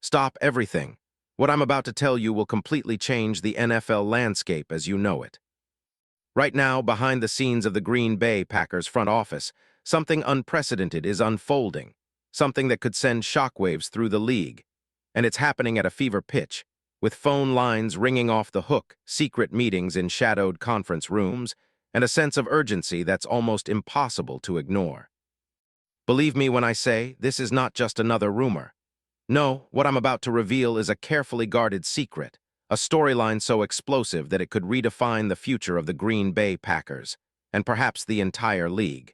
Stop everything. What I'm about to tell you will completely change the NFL landscape as you know it. Right now, behind the scenes of the Green Bay Packers front office, something unprecedented is unfolding, something that could send shockwaves through the league. And it's happening at a fever pitch, with phone lines ringing off the hook, secret meetings in shadowed conference rooms, and a sense of urgency that's almost impossible to ignore. Believe me when I say this is not just another rumor. No, what I'm about to reveal is a carefully guarded secret, a storyline so explosive that it could redefine the future of the Green Bay Packers, and perhaps the entire league.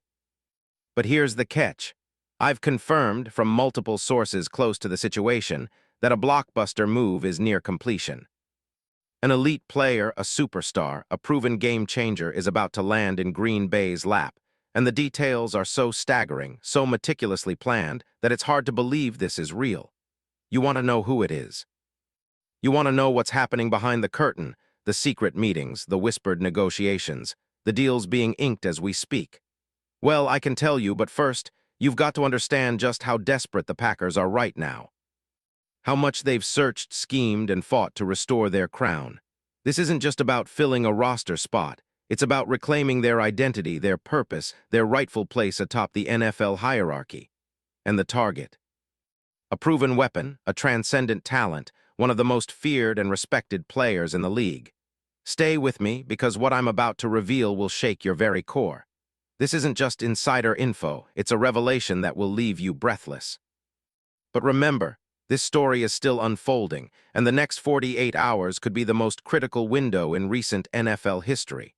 But here's the catch. I've confirmed from multiple sources close to the situation that a blockbuster move is near completion. An elite player, a superstar, a proven game changer is about to land in Green Bay's lap, and the details are so staggering, so meticulously planned, that it's hard to believe this is real. You want to know who it is. You want to know what's happening behind the curtain, the secret meetings, the whispered negotiations, the deals being inked as we speak. Well, I can tell you, but first, you've got to understand just how desperate the Packers are right now. How much they've searched, schemed, and fought to restore their crown. This isn't just about filling a roster spot. It's about reclaiming their identity, their purpose, their rightful place atop the NFL hierarchy. And the target. A proven weapon, a transcendent talent, one of the most feared and respected players in the league. Stay with me, because what I'm about to reveal will shake your very core. This isn't just insider info, it's a revelation that will leave you breathless. But remember, this story is still unfolding, and the next 48 hours could be the most critical window in recent NFL history.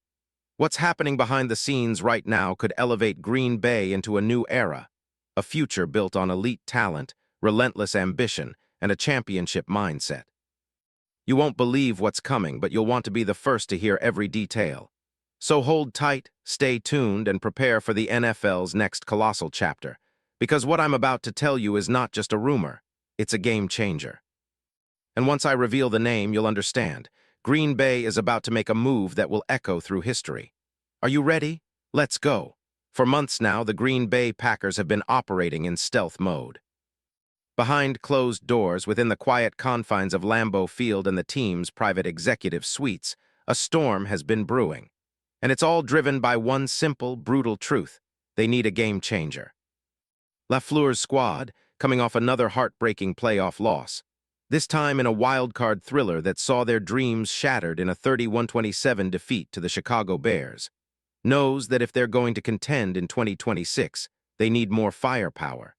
What's happening behind the scenes right now could elevate Green Bay into a new era, a future built on elite talent, relentless ambition, and a championship mindset. You won't believe what's coming, but you'll want to be the first to hear every detail. So hold tight, stay tuned, and prepare for the NFL's next colossal chapter, because what I'm about to tell you is not just a rumor, it's a game changer. And once I reveal the name, you'll understand. Green Bay is about to make a move that will echo through history. Are you ready? Let's go. For months now, the Green Bay Packers have been operating in stealth mode. Behind closed doors, within the quiet confines of Lambeau Field and the team's private executive suites, a storm has been brewing. And it's all driven by one simple, brutal truth. They need a game changer. LaFleur's squad, coming off another heartbreaking playoff loss, this time in a wild-card thriller that saw their dreams shattered in a 31-27 defeat to the Chicago Bears, knows that if they're going to contend in 2026, they need more firepower.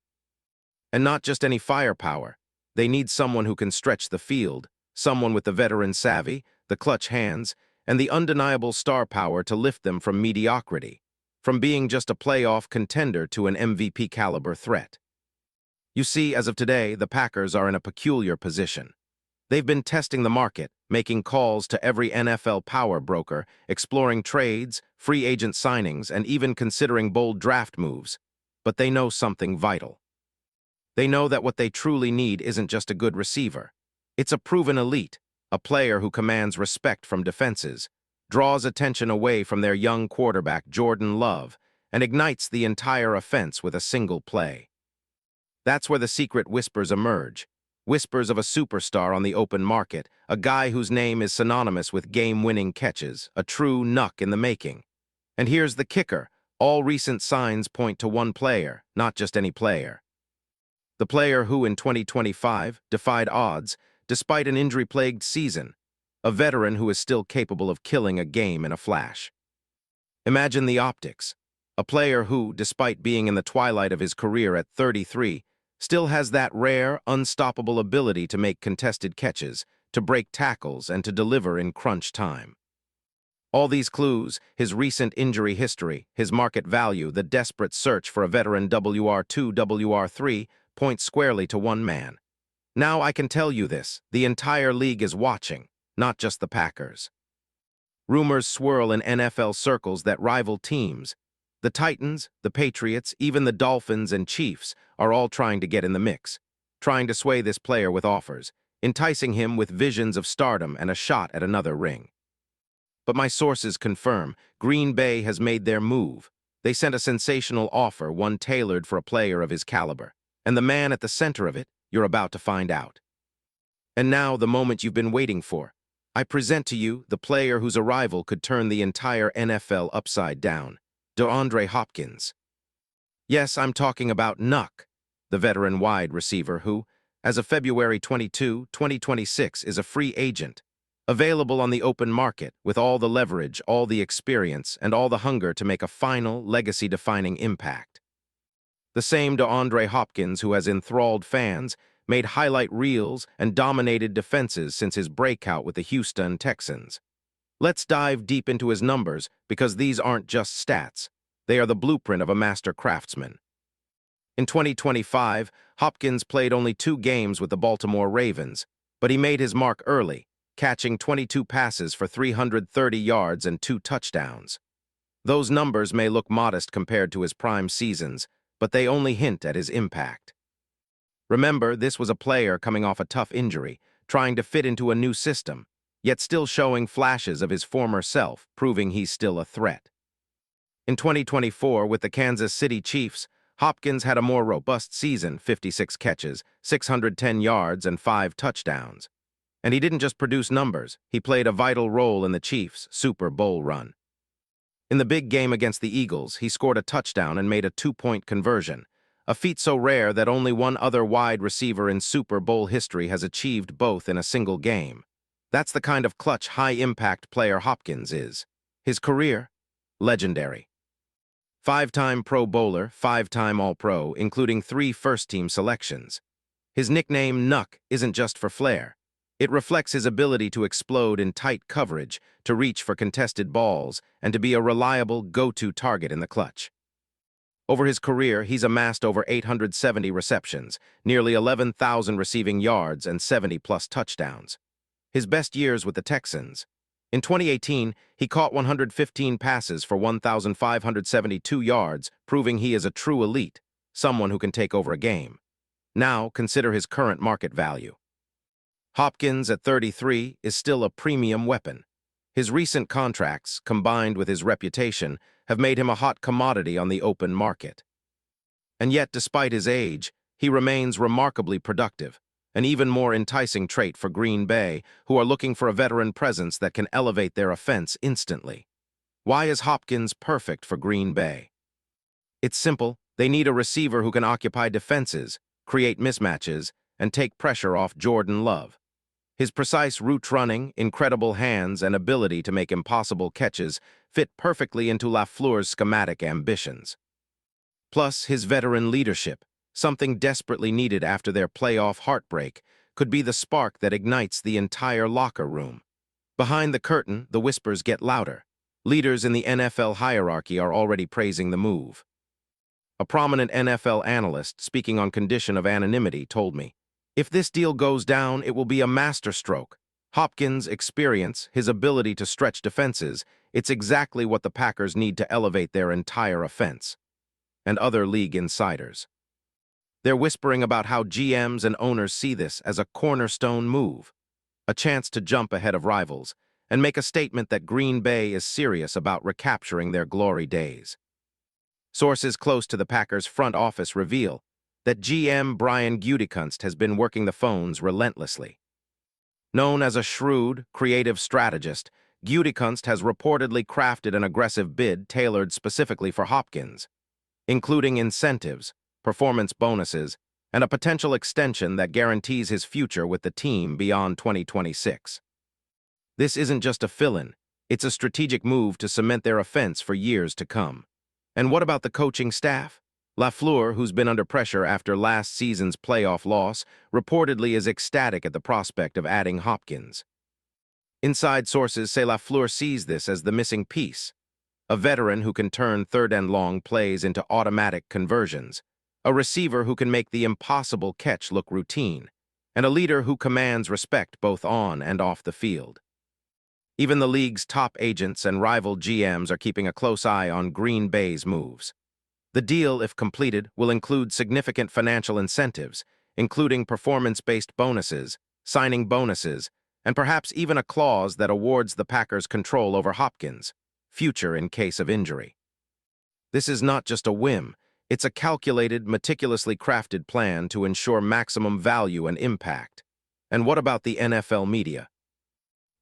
And not just any firepower. They need someone who can stretch the field, someone with the veteran savvy, the clutch hands, and the undeniable star power to lift them from mediocrity, from being just a playoff contender to an MVP-caliber threat. You see, as of today, the Packers are in a peculiar position. They've been testing the market, making calls to every NFL power broker, exploring trades, free agent signings, and even considering bold draft moves. But they know something vital. They know that what they truly need isn't just a good receiver. It's a proven elite, a player who commands respect from defenses, draws attention away from their young quarterback, Jordan Love, and ignites the entire offense with a single play. That's where the secret whispers emerge. Whispers of a superstar on the open market, a guy whose name is synonymous with game-winning catches, a true Nuck in the making. And here's the kicker. All recent signs point to one player, not just any player. The player who, in 2025, defied odds, despite an injury-plagued season. A veteran who is still capable of killing a game in a flash. Imagine the optics. A player who, despite being in the twilight of his career at 33, still has that rare, unstoppable ability to make contested catches, to break tackles, and to deliver in crunch time. All these clues, his recent injury history, his market value, the desperate search for a veteran WR2, WR3, point squarely to one man. Now I can tell you this, the entire league is watching, not just the Packers. Rumors swirl in NFL circles that rival teams, the Titans, the Patriots, even the Dolphins and Chiefs, are all trying to get in the mix, trying to sway this player with offers, enticing him with visions of stardom and a shot at another ring. But my sources confirm Green Bay has made their move. They sent a sensational offer, one tailored for a player of his caliber. And the man at the center of it, you're about to find out. And now, the moment you've been waiting for. I present to you the player whose arrival could turn the entire NFL upside down, DeAndre Hopkins. Yes, I'm talking about Nuck, the veteran wide receiver who, as of February 22, 2026, is a free agent, available on the open market with all the leverage, all the experience, and all the hunger to make a final, legacy-defining impact. The same DeAndre Hopkins who has enthralled fans, made highlight reels, and dominated defenses since his breakout with the Houston Texans. Let's dive deep into his numbers because these aren't just stats. They are the blueprint of a master craftsman. In 2025, Hopkins played only 2 games with the Baltimore Ravens, but he made his mark early, catching 22 passes for 330 yards and 2 touchdowns. Those numbers may look modest compared to his prime seasons, but they only hint at his impact. Remember, this was a player coming off a tough injury, trying to fit into a new system, yet still showing flashes of his former self, proving he's still a threat. In 2024, with the Kansas City Chiefs, Hopkins had a more robust season, 56 catches, 610 yards, and 5 touchdowns. And he didn't just produce numbers, he played a vital role in the Chiefs' Super Bowl run. In the big game against the Eagles, he scored a touchdown and made a 2-point conversion, a feat so rare that only one other wide receiver in Super Bowl history has achieved both in a single game. That's the kind of clutch, high-impact player Hopkins is. His career? Legendary. 5-time Pro Bowler, 5-time All-Pro, including 3 first-team selections. His nickname, Nuck, isn't just for flair. It reflects his ability to explode in tight coverage, to reach for contested balls, and to be a reliable go-to target in the clutch. Over his career, he's amassed over 870 receptions, nearly 11,000 receiving yards, and 70-plus touchdowns. His best years with the Texans. In 2018, he caught 115 passes for 1,572 yards, proving he is a true elite, someone who can take over a game. Now, consider his current market value. Hopkins, at 33, is still a premium weapon. His recent contracts, combined with his reputation, have made him a hot commodity on the open market. And yet, despite his age, he remains remarkably productive, an even more enticing trait for Green Bay, who are looking for a veteran presence that can elevate their offense instantly. Why is Hopkins perfect for Green Bay? It's simple. They need a receiver who can occupy defenses, create mismatches, and take pressure off Jordan Love. His precise route running, incredible hands, and ability to make impossible catches fit perfectly into LaFleur's schematic ambitions. Plus, his veteran leadership, something desperately needed after their playoff heartbreak, could be the spark that ignites the entire locker room. Behind the curtain, the whispers get louder. Leaders in the NFL hierarchy are already praising the move. A prominent NFL analyst, speaking on condition of anonymity, told me, "If this deal goes down, it will be a masterstroke. Hopkins' experience, his ability to stretch defenses, it's exactly what the Packers need to elevate their entire offense." And other league insiders. They're whispering about how GMs and owners see this as a cornerstone move, a chance to jump ahead of rivals and make a statement that Green Bay is serious about recapturing their glory days. Sources close to the Packers' front office reveal that GM Brian Gutekunst has been working the phones relentlessly. Known as a shrewd, creative strategist, Gutekunst has reportedly crafted an aggressive bid tailored specifically for Hopkins, including incentives, performance bonuses, and a potential extension that guarantees his future with the team beyond 2026. This isn't just a fill-in, it's a strategic move to cement their offense for years to come. And what about the coaching staff? LaFleur, who's been under pressure after last season's playoff loss, reportedly is ecstatic at the prospect of adding Hopkins. Inside sources say LaFleur sees this as the missing piece, a veteran who can turn third-and-long plays into automatic conversions, a receiver who can make the impossible catch look routine, and a leader who commands respect both on and off the field. Even the league's top agents and rival GMs are keeping a close eye on Green Bay's moves. The deal, if completed, will include significant financial incentives, including performance-based bonuses, signing bonuses, and perhaps even a clause that awards the Packers control over Hopkins' future in case of injury. This is not just a whim, it's a calculated, meticulously crafted plan to ensure maximum value and impact. And what about the NFL media?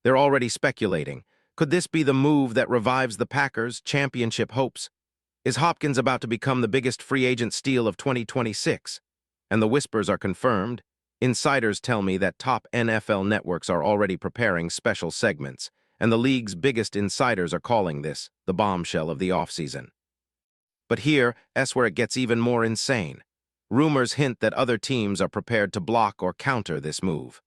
They're already speculating. Could this be the move that revives the Packers' championship hopes? Is Hopkins about to become the biggest free agent steal of 2026? And the whispers are confirmed. Insiders tell me that top NFL networks are already preparing special segments, and the league's biggest insiders are calling this the bombshell of the offseason. But here's where it gets even more insane. Rumors hint that other teams are prepared to block or counter this move.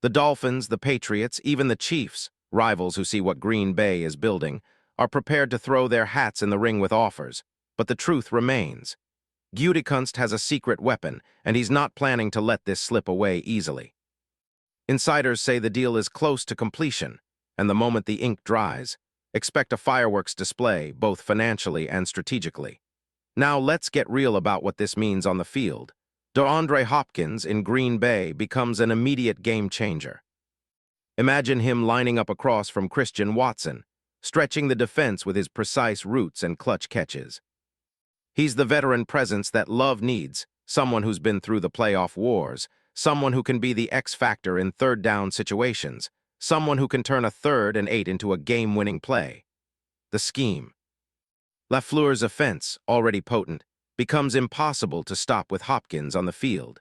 The Dolphins, the Patriots, even the Chiefs, rivals who see what Green Bay is building, are prepared to throw their hats in the ring with offers. But the truth remains. Gutekunst has a secret weapon, and he's not planning to let this slip away easily. Insiders say the deal is close to completion, and the moment the ink dries, expect a fireworks display, both financially and strategically. Now let's get real about what this means on the field. DeAndre Hopkins in Green Bay becomes an immediate game changer. Imagine him lining up across from Christian Watson, stretching the defense with his precise routes and clutch catches. He's the veteran presence that Love needs, someone who's been through the playoff wars, someone who can be the X factor in third-down situations, someone who can turn a 3rd and 8 into a game-winning play. The scheme. LaFleur's offense, already potent, becomes impossible to stop with Hopkins on the field.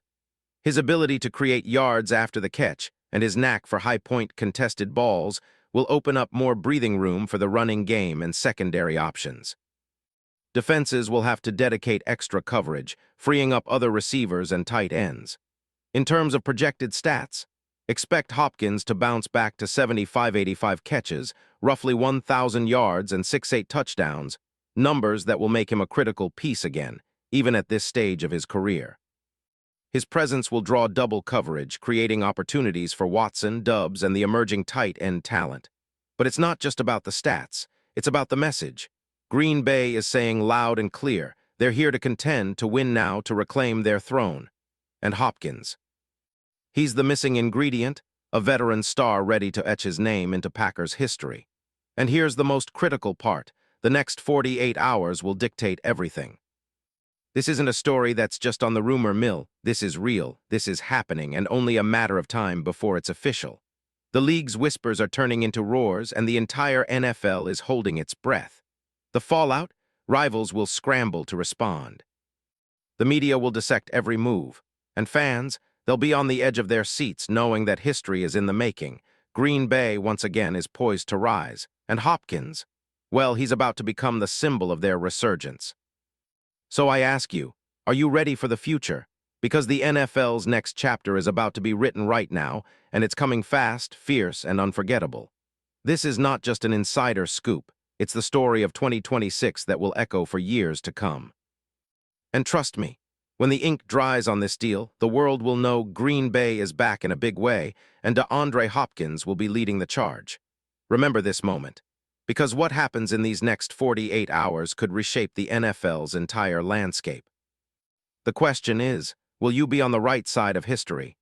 His ability to create yards after the catch and his knack for high-point contested balls will open up more breathing room for the running game and secondary options. Defenses will have to dedicate extra coverage, freeing up other receivers and tight ends. In terms of projected stats, expect Hopkins to bounce back to 75-85 catches, roughly 1,000 yards and 6-8 touchdowns, numbers that will make him a critical piece again, even at this stage of his career. His presence will draw double coverage, creating opportunities for Watson, Doubs, and the emerging tight end talent. But it's not just about the stats, it's about the message. Green Bay is saying loud and clear, they're here to contend, to win now, to reclaim their throne. And Hopkins. He's the missing ingredient, a veteran star ready to etch his name into Packers history. And here's the most critical part. The next 48 hours will dictate everything. This isn't a story that's just on the rumor mill. This is real, this is happening, and only a matter of time before it's official. The league's whispers are turning into roars, and the entire NFL is holding its breath. The fallout? Rivals will scramble to respond. The media will dissect every move, and fans, they'll be on the edge of their seats knowing that history is in the making. Green Bay, once again, is poised to rise, and Hopkins, well, he's about to become the symbol of their resurgence. So I ask you, are you ready for the future? Because the NFL's next chapter is about to be written right now, and it's coming fast, fierce, and unforgettable. This is not just an insider scoop. It's the story of 2026 that will echo for years to come. And trust me, when the ink dries on this deal, the world will know Green Bay is back in a big way, and DeAndre Hopkins will be leading the charge. Remember this moment, because what happens in these next 48 hours could reshape the NFL's entire landscape. The question is, will you be on the right side of history,